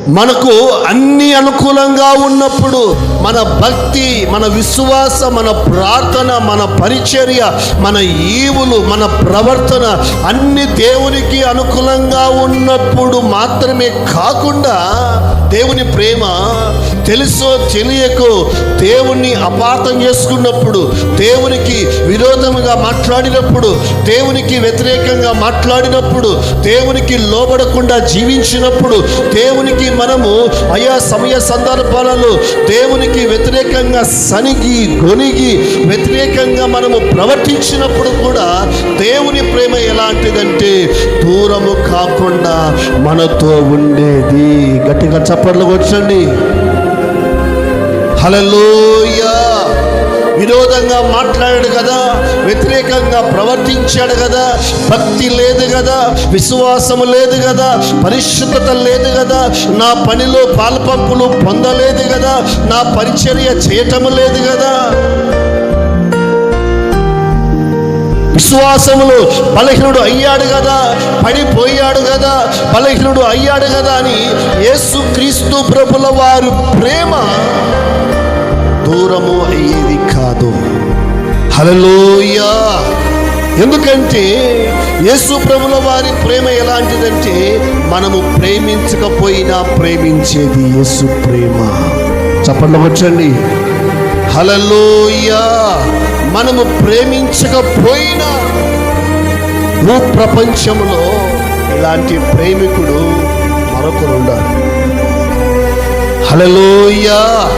మనకు అన్ని అనుకూలంగా ఉన్నప్పుడు మన భక్తి, మన విశ్వాస, మన ప్రార్థన, మన పరిచర్య, మన ఈవులు, మన ప్రవర్తన అన్ని దేవునికి అనుకూలంగా ఉన్నప్పుడు మాత్రమే కాకుండా దేవుని ప్రేమ తెలుసో తెలియకో దేవుణ్ణి అపార్థం చేసుకున్నప్పుడు, దేవునికి విరోధముగా మాట్లాడినప్పుడు, దేవునికి వ్యతిరేకంగా మాట్లాడినప్పుడు, దేవునికి లోబడకుండా జీవించినప్పుడు, దేవునికి మనము ఆయా సమయ సందర్భాలలో దేవునికి వ్యతిరేకంగా సనిగి గొనిగి వ్యతిరేకంగా మనము ప్రవర్తించినప్పుడు కూడా దేవుని ప్రేమ ఎలాంటిదంటే దూరము కాకుండా మనతో ఉండేది. గట్టిగా చప్పట్లు కొట్టండి. హల్లెలూయా. విరోధంగా మాట్లాడాడు కదా, వ్యతిరేకంగా ప్రవర్తించాడు కదా, భక్తి లేదు కదా, విశ్వాసము లేదు కదా, పరిశుద్ధత లేదు కదా, నా పనిలో పాల్పంపులు పొందలేదు కదా, నా పరిచర్య చేయటము లేదు కదా, విశ్వాసములో బలహీనుడు అయ్యాడు కదా, పడిపోయాడు కదా, బలహీనుడు అయ్యాడు కదా అని యేసుక్రీస్తు ప్రభుల వారి ప్రేమ దూరము అయ్యేది కాదు. హల్లెలూయా. ఎందుకంటే యేసు ప్రభుల వారి ప్రేమ ఎలాంటిదంటే మనము ప్రేమించకపోయినా ప్రేమించేది యేసు ప్రేమ. చప్పట్లు కొట్టండి. హల్లెలూయా. మనము ప్రేమించకపోయినా భూప్రపంచంలో ఇలాంటి ప్రేమికుడు మరొకరు ఉండాలి. హల్లెలూయా.